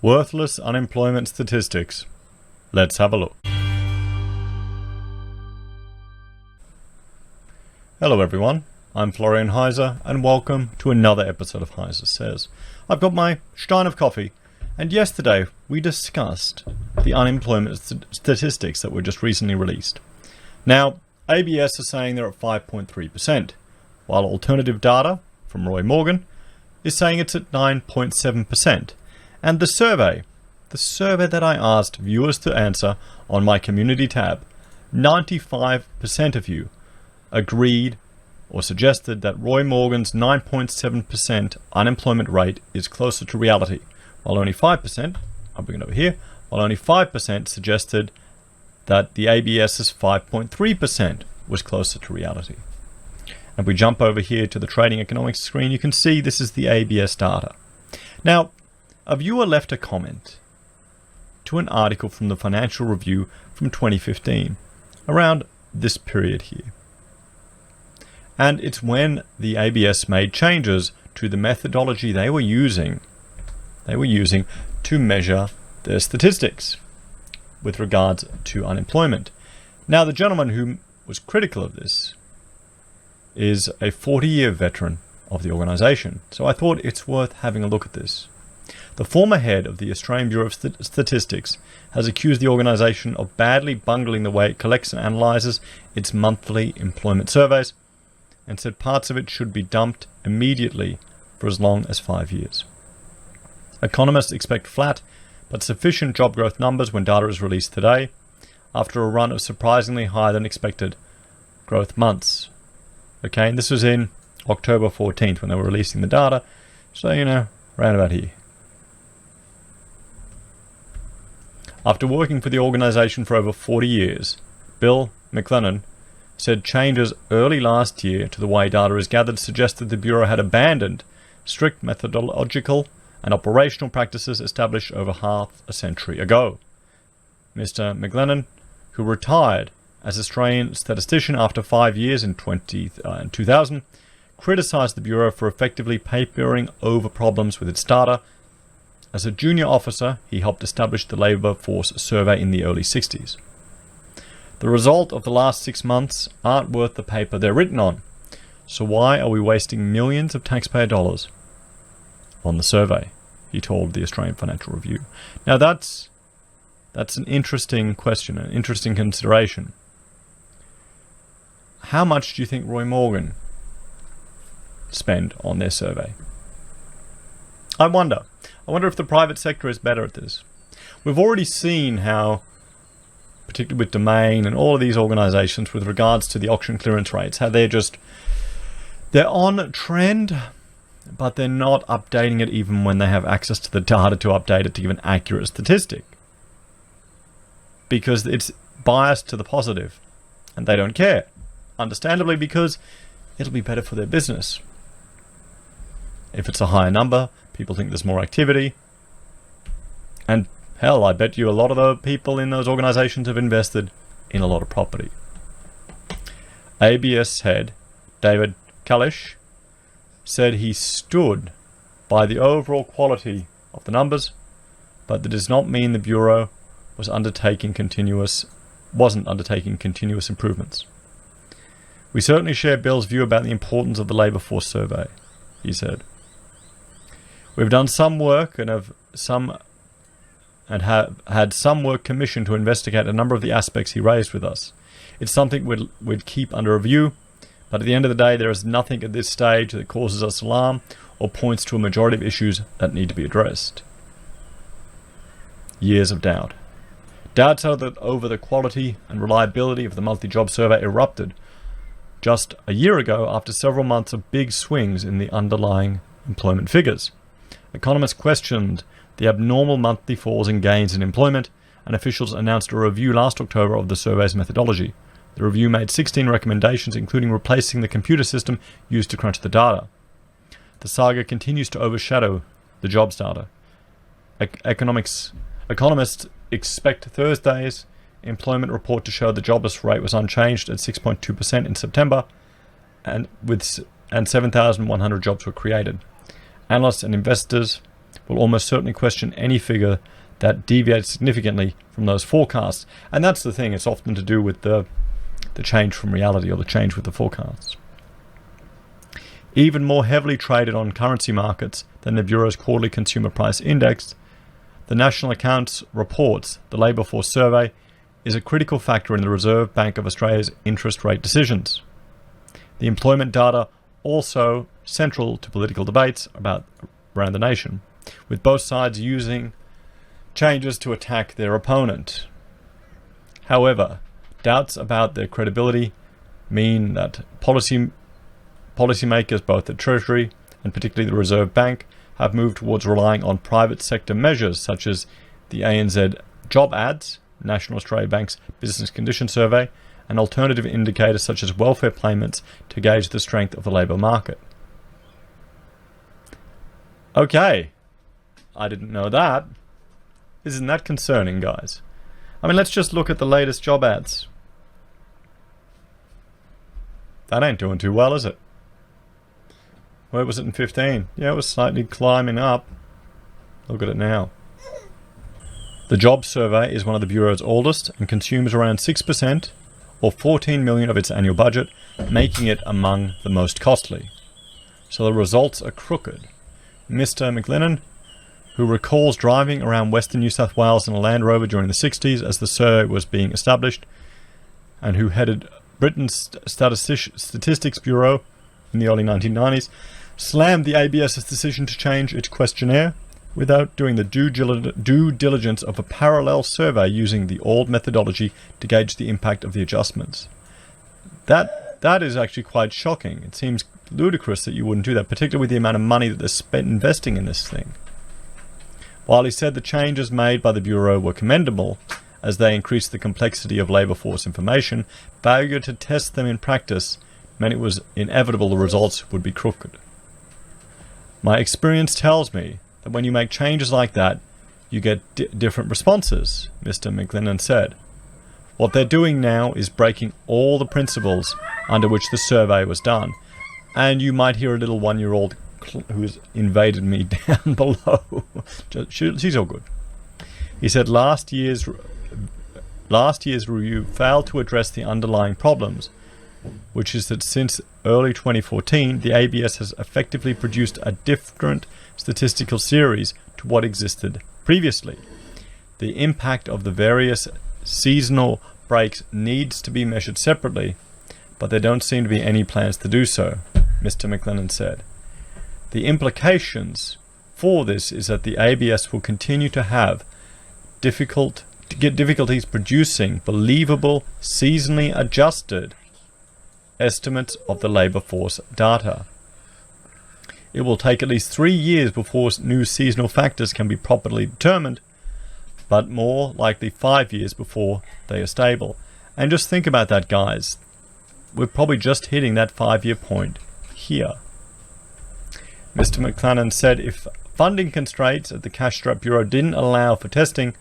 Worthless unemployment statistics. Let's have a look. Hello everyone, I'm Florian Heise and welcome to another episode of HeiseSays. I've got my stein of coffee, and yesterday we discussed the unemployment statistics that were just recently released. Now, ABS is saying they're at 5.3%, while alternative data from Roy Morgan is saying it's at 9.7%. And the survey that I asked viewers to answer on my community tab, 95% of you agreed or suggested that Roy Morgan's 9.7% unemployment rate is closer to reality, while only 5%, I'll bring it over here, while only 5% suggested that the ABS's 5.3% was closer to reality. And if we jump over here to the trading economics screen, you can see this is the ABS data. Now, a viewer left a comment to an article from the Financial Review from 2015, around this period here. And it's when the ABS made changes to the methodology they were using to measure their statistics with regards to unemployment. Now, the gentleman who was critical of this is a 40-year veteran of the organization, so I thought it's worth having a look at this. The former head of the Australian Bureau of Statistics has accused the organization of badly bungling the way it collects and analyzes its monthly employment surveys, and said parts of it should be dumped immediately for as long as 5 years. Economists expect flat but sufficient job growth numbers when data is released today, after a run of surprisingly higher than expected growth months. Okay, and this was in October 14th when they were releasing the data, so around about here. After working for the organization for over 40 years, Bill McLennan said changes early last year to the way data is gathered suggested the Bureau had abandoned strict methodological and operational practices established over half a century ago. Mr. McLennan, who retired as Australian statistician after 5 years in 2000, criticised the Bureau for effectively papering over problems with its data. As a junior officer, he helped establish the Labour Force Survey in the early 60s. The result of the last 6 months aren't worth the paper they're written on, so why are we wasting millions of taxpayer dollars on the survey, he told the Australian Financial Review. Now that's an interesting question, an interesting consideration. How much do you think Roy Morgan spent on their survey? I wonder if the private sector is better at this. We've already seen how, particularly with Domain and all of these organizations with regards to the auction clearance rates, how they're on trend, but they're not updating it even when they have access to the data to update it to give an accurate statistic. Because it's biased to the positive, and they don't care. Understandably, because it'll be better for their business. If it's a higher number, people think there's more activity. And hell, I bet you a lot of the people in those organizations have invested in a lot of property. ABS head David Kalish said he stood by the overall quality of the numbers, but that does not mean the Bureau wasn't undertaking continuous improvements. We certainly share Bill's view about the importance of the Labour Force Survey, he said. We've done some work and have had some work commissioned to investigate a number of the aspects he raised with us. It's something we'd keep under review, but at the end of the day, there is nothing at this stage that causes us alarm or points to a majority of issues that need to be addressed. Years of doubt. Doubts over the quality and reliability of the monthly job survey erupted just a year ago after several months of big swings in the underlying employment figures. Economists questioned the abnormal monthly falls and gains in employment, and officials announced a review last October of the survey's methodology. The review made 16 recommendations, including replacing the computer system used to crunch the data. The saga continues to overshadow the jobs data. Economists expect Thursday's employment report to show the jobless rate was unchanged at 6.2% in September, and 7,100 jobs were created. Analysts and investors will almost certainly question any figure that deviates significantly from those forecasts. And that's the thing, it's often to do with the change from reality, or the change with the forecasts. Even more heavily traded on currency markets than the Bureau's quarterly consumer price index, the National Accounts reports the labour force survey is a critical factor in the Reserve Bank of Australia's interest rate decisions. The employment data also central to political debates around the nation, with both sides using changes to attack their opponent. However, doubts about their credibility mean that policymakers, both the Treasury and particularly the Reserve Bank, have moved towards relying on private sector measures such as the ANZ job ads, National Australia Bank's Business Condition Survey, and alternative indicators such as welfare payments to gauge the strength of the labour market. Okay, I didn't know that. Isn't that concerning, guys? I mean, let's just look at the latest job ads. That ain't doing too well, is it? Where was it in 15? Yeah, it was slightly climbing up. Look at it now. The Jobs Survey is one of the Bureau's oldest and consumes around 6%, or 14 million of its annual budget, making it among the most costly. So the results are crooked. Mr. McLennan, who recalls driving around Western New South Wales in a Land Rover during the 60s as the survey was being established, and who headed Britain's Statistics Bureau in the early 1990s, slammed the ABS's decision to change its questionnaire without doing the due diligence of a parallel survey using the old methodology to gauge the impact of the adjustments. That is actually quite shocking. It seems ludicrous that you wouldn't do that, particularly with the amount of money that they're spent investing in this thing. While he said the changes made by the Bureau were commendable, as they increased the complexity of labour force information, failure to test them in practice meant it was inevitable the results would be crooked. My experience tells me that when you make changes like that, you get different responses, Mr. McLennan said. What they're doing now is breaking all the principles under which the survey was done. And you might hear a little one-year-old who's invaded me down below. She's all good. He said last year's review failed to address the underlying problems, which is that since early 2014, the ABS has effectively produced a different statistical series to what existed previously. The impact of the various seasonal breaks needs to be measured separately, but there don't seem to be any plans to do so, Mr. McLennan said. The implications for this is that the ABS will continue to have difficulties producing believable, seasonally adjusted estimates of the labour force data. It will take at least 3 years before new seasonal factors can be properly determined, but more likely 5 years before they are stable. And just think about that, guys. We're probably just hitting that 5-year point here. Mr. McLennan said if funding constraints at the Cash-Strapped Bureau didn't allow for testing,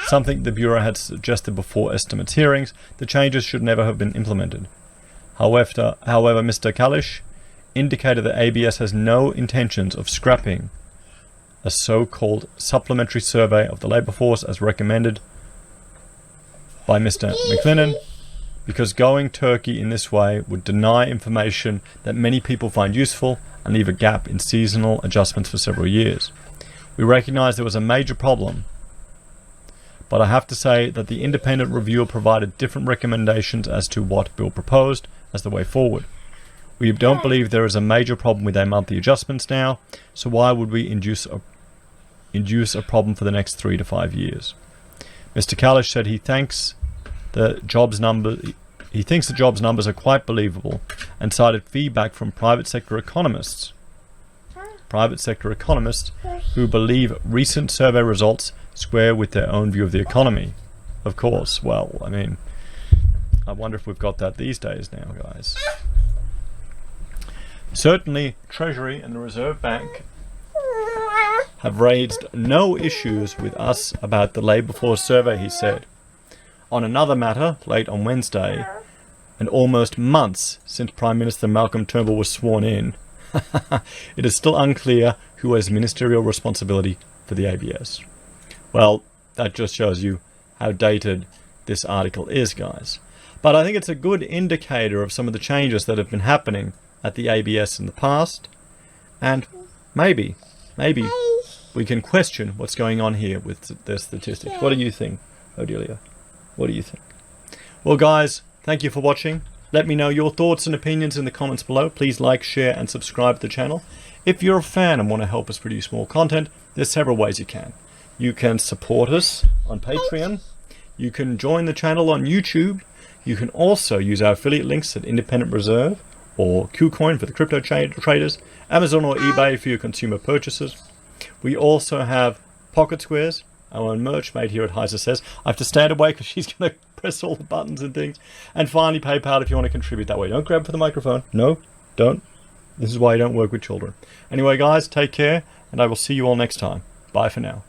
something the Bureau had suggested before estimates hearings, the changes should never have been implemented. However, Mr. Kalish indicated that ABS has no intentions of scrapping a so-called supplementary survey of the labour force as recommended by Mr. McLennan, because going Turkey in this way would deny information that many people find useful and leave a gap in seasonal adjustments for several years. We recognise there was a major problem, but I have to say that the independent reviewer provided different recommendations as to what Bill proposed as the way forward. We don't believe there is a major problem with our monthly adjustments now, so why would we induce a problem for the next 3 to 5 years? Mr. Kalish said he thinks the jobs numbers are quite believable, and cited feedback from private sector economists who believe recent survey results square with their own view of the economy. Of course, well, I mean, I wonder if we've got that these days now, guys. Certainly, Treasury and the Reserve Bank have raised no issues with us about the labour force survey, he said. On another matter, late on Wednesday, and almost months since Prime Minister Malcolm Turnbull was sworn in, it is still unclear who has ministerial responsibility for the ABS. Well, that just shows you how dated this article is, guys. But I think it's a good indicator of some of the changes that have been happening at the ABS in the past. And maybe we can question what's going on here with their statistics. What do you think, Odelia? What do you think? Well, guys, thank you for watching. Let me know your thoughts and opinions in the comments below. Please like, share, and subscribe to the channel. If you're a fan and want to help us produce more content, there's several ways you can. You can support us on Patreon. You can join the channel on YouTube. You can also use our affiliate links at Independent Reserve or Kucoin for the crypto traders, Amazon or eBay for your consumer purchases. We also have Pocket Squares, our own merch made here at HeiseSays. I have to stand away because she's going to press all the buttons and things. And finally, PayPal if you want to contribute that way. Don't grab for the microphone. No, don't. This is why you don't work with children. Anyway, guys, take care, and I will see you all next time. Bye for now.